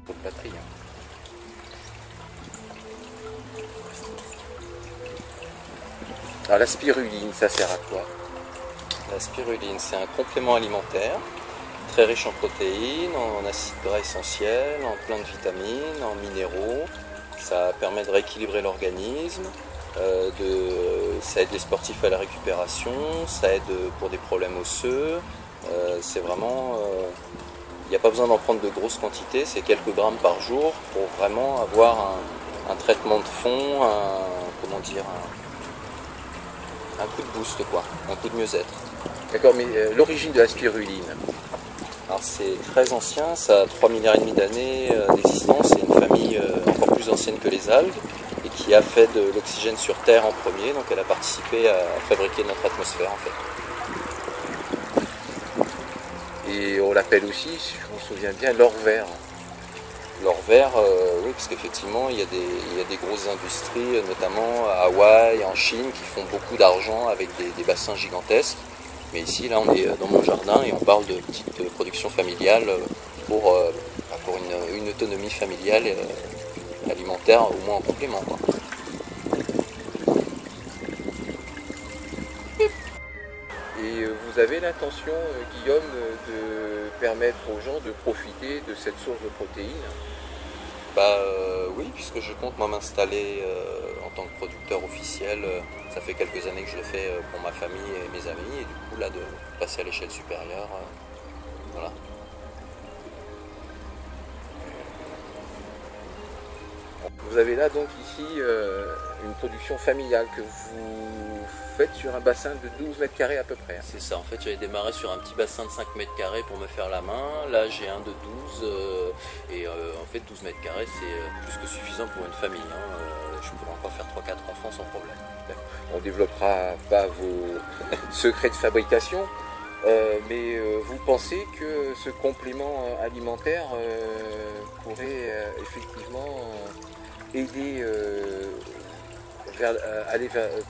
Pour de batterie. Alors la spiruline, ça sert à quoi? La spiruline, c'est un complément alimentaire très riche en protéines, en acides gras essentiels, en plein de vitamines, en minéraux. Ça permet de rééquilibrer l'organisme, ça aide les sportifs à la récupération, ça aide pour des problèmes osseux. C'est vraiment, il n'y a pas besoin d'en prendre de grosses quantités, c'est quelques grammes par jour pour vraiment avoir un traitement de fond, comment dire, un coup de boost, quoi, un coup de mieux-être. D'accord, mais l'origine de la spiruline? Alors c'est très ancien, ça a 3,5 milliards d'années d'existence, c'est une famille encore plus ancienne que les algues et qui a fait de l'oxygène sur Terre en premier, donc elle a participé à fabriquer notre atmosphère en fait. Et on l'appelle aussi, si je me souviens bien, l'or vert. L'or vert, oui, parce qu'effectivement il y a des grosses industries, notamment à Hawaï, en Chine, qui font beaucoup d'argent avec des bassins gigantesques. Mais ici, là, on est dans mon jardin et on parle de petite production familiale pour une autonomie familiale alimentaire, au moins en complément, quoi. Et vous avez l'intention, Guillaume, de permettre aux gens de profiter de cette source de protéines? Oui, puisque je compte moi m'installer en tant que producteur officiel. Ça fait quelques années que je le fais pour ma famille et mes amis, et du coup là de passer à l'échelle supérieure, voilà. Vous avez là donc ici une production familiale que vous faites sur un bassin de 12 mètres carrés à peu près. C'est ça, en fait j'avais démarré sur un petit bassin de 5 mètres carrés pour me faire la main. Là j'ai un de 12 en fait 12 mètres carrés c'est plus que suffisant pour une famille, hein. Je pourrais encore faire 3-4 enfants sans problème. On ne développera pas vos secrets de fabrication, mais vous pensez que ce complément alimentaire pourrait effectivement aider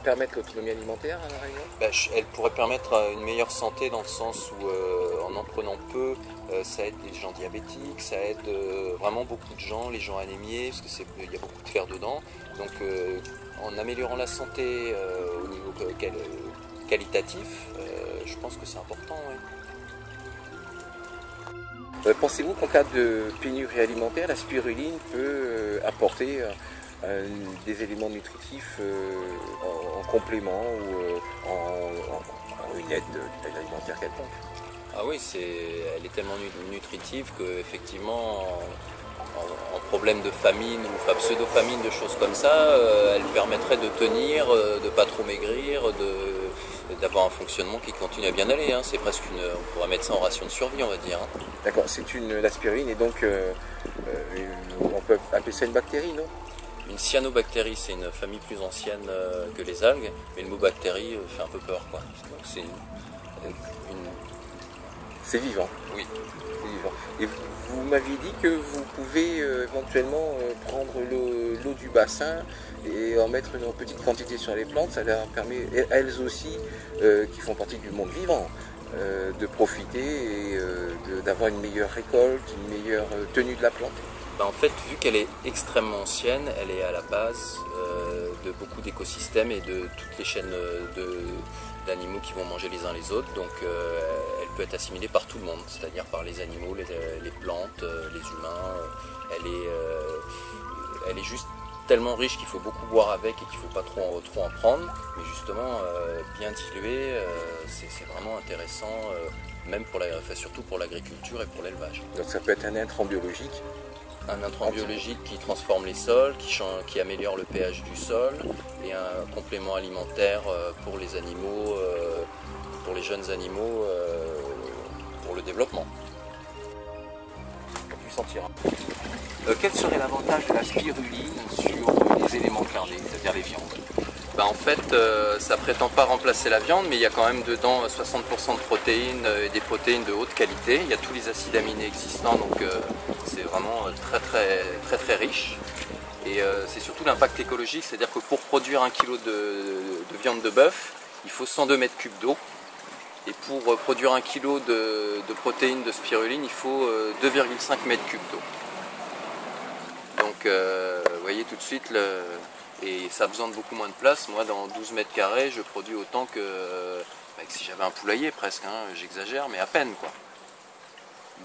permettre l'autonomie alimentaire à la Réunion? Elle pourrait permettre une meilleure santé dans le sens où en prenant peu, ça aide les gens diabétiques, ça aide vraiment beaucoup de gens, les gens anémiés, parce qu'il y a beaucoup de fer dedans. Donc en améliorant la santé au niveau qualitatif, je pense que c'est important. Oui. Pensez-vous qu'en cas de pénurie alimentaire, la spiruline peut apporter des éléments nutritifs en complément ou en une aide alimentaire quelconque? Ah oui, elle est tellement nutritive qu'effectivement, en problème de famine ou pseudo-famine, de choses comme ça, elle permettrait de tenir, de ne pas trop maigrir, d'avoir un fonctionnement qui continue à bien aller, hein. C'est presque on pourrait mettre ça en ration de survie, on va dire, hein. D'accord, la spiruline, et donc on peut appeler ça une bactérie, non? Une cyanobactérie, c'est une famille plus ancienne que les algues, mais le mot bactérie fait un peu peur, quoi. Donc c'est C'est vivant. Oui. C'est vivant. Et vous m'aviez dit que vous pouvez éventuellement prendre l'eau du bassin et en mettre une petite quantité sur les plantes. Ça leur permet, elles aussi, qui font partie du monde vivant, de profiter et d'avoir une meilleure récolte, une meilleure tenue de la plante. En fait, vu qu'elle est extrêmement ancienne, elle est à la base de beaucoup d'écosystèmes et de toutes les chaînes d'animaux qui vont manger les uns les autres. Donc elle peut être assimilée par tout le monde, c'est-à-dire par les animaux, les plantes, les humains. Elle est juste tellement riche qu'il faut beaucoup boire avec et qu'il ne faut pas trop en prendre. Mais justement, bien diluée, c'est vraiment intéressant, même surtout pour l'agriculture et pour l'élevage. Donc ça peut être un intrant biologique. Un intrant biologique qui transforme les sols, qui améliore le pH du sol, et un complément alimentaire pour les animaux, pour les jeunes animaux, pour le développement. Tu sentiras. Quel serait l'avantage de la spiruline sur les éléments carnés, c'est-à-dire les viandes? En fait, ça prétend pas remplacer la viande, mais il y a quand même dedans 60% de protéines et des protéines de haute qualité. Il y a tous les acides aminés existants, donc c'est vraiment très riche. Et c'est surtout l'impact écologique, c'est-à-dire que pour produire 1 kg de viande de bœuf, il faut 102 mètres cubes d'eau. Et pour produire 1 kg de protéines de spiruline, il faut 2,5 mètres cubes d'eau. Donc vous voyez tout de suite, et ça a besoin de beaucoup moins de place. Moi dans 12 mètres carrés, je produis autant que si j'avais un poulailler presque, hein. J'exagère, mais à peine quoi.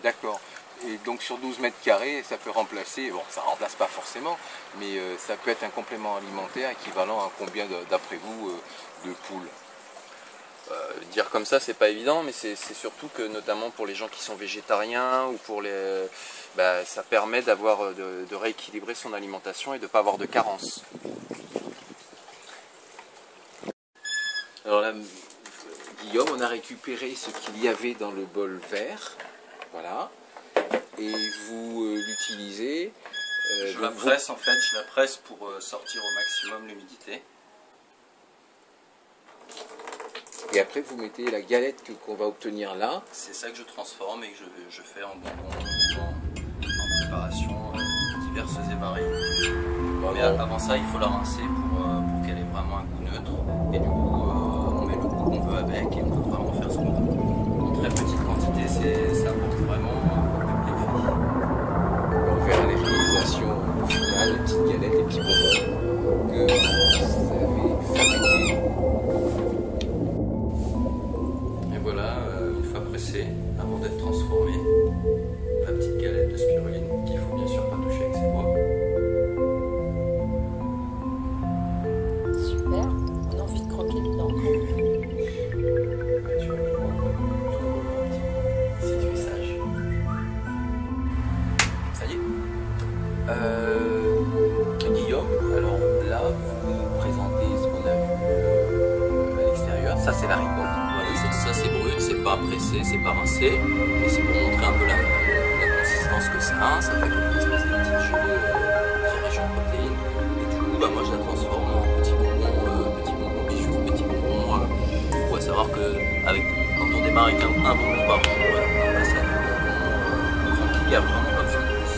D'accord. Et donc sur 12 mètres carrés, ça peut remplacer, bon ça ne remplace pas forcément, mais ça peut être un complément alimentaire équivalent à combien d'après vous de poules? Dire comme ça c'est pas évident, mais c'est surtout que notamment pour les gens qui sont végétariens ou pour les, ça permet de rééquilibrer son alimentation et de ne pas avoir de carence. Alors là, Guillaume, on a récupéré ce qu'il y avait dans le bol vert, voilà, et vous l'utilisez. Je la presse en fait, je la presse pour sortir au maximum l'humidité. Et après vous mettez la galette qu'on va obtenir là. C'est ça que je transforme et que je fais en bonbons, en préparation diverses et variées. Mais avant ça, il faut la rincer pour qu'elle ait vraiment un goût neutre. Et du coup, on met le goût qu'on veut avec et on peut vraiment faire ce qu'on veut. En très petite quantité, ça apporte vraiment l'effet. On verra les réalisations au final, les petites galettes, les petits bonbons que vous avez fabriqués. Voilà, une fois pressée, avant d'être transformée, la petite galette de spiruline qu'il faut bien sûr pas toucher avec ses doigts. Super, on a envie de croquer dedans. Tu vas le voir, si tu es sage. Ça y est. Guillaume, alors là vous nous présentez ce qu'on a vu à l'extérieur, ça c'est la ricotte. Ça c'est brut, c'est pas pressé, c'est pas rincé, et c'est pour montrer un peu la consistance que ça a. Ça fait comme une espèce de petite gelée très riche en protéines. Et du coup, moi je la transforme en petits bonbons bijoux, petits bonbons. Il faut savoir que quand on démarre avec un bonbon par jour, on passe à un bonbon tranquille, il y a vraiment pas besoin de plus.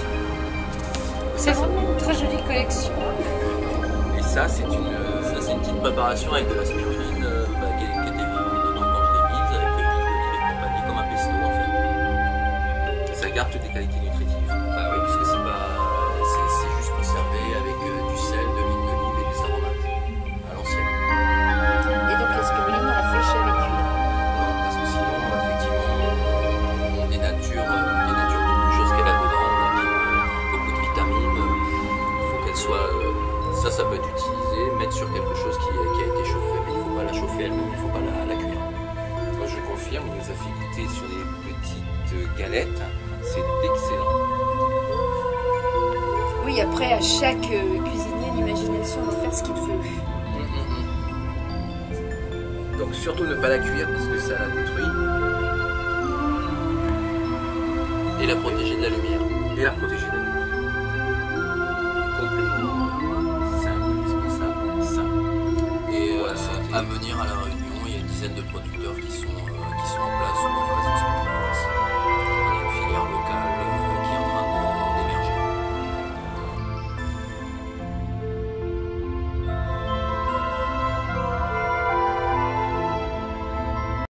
C'est vraiment une très jolie collection. Et ça c'est une petite préparation avec de la spiruline qui était vivante dedans quand je l'ai mise, avec de l'huile d'olive et compagnie, comme un pesto en fait. ça garde toutes les qualités nutritives. Bah oui, parce que c'est juste conservé avec du sel, de l'huile d'olive et des aromates à l'ancienne. Et donc la spiruline, on la fait chez avec cuire. Non, parce que sinon, effectivement, on dénature beaucoup de choses qu'elle a dedans, on abîme beaucoup de vitamines. Il faut qu'elle soit. Ça peut être utilisé, mettre sur quelque chose qui a été chauffé, mais il ne faut pas la chauffer elle-même, il ne faut pas la cuire. Moi je confirme, il nous a fait goûter sur des petites galettes, c'est excellent. Oui, après, à chaque cuisinier, l'imagination de faire ce qu'il veut. Donc surtout ne pas la cuire parce que ça la détruit. Et la protéger de la lumière. Et la protéger de la lumière. Complément simple, indispensable, simple. Et à venir à la Réunion, il y a une dizaine de produits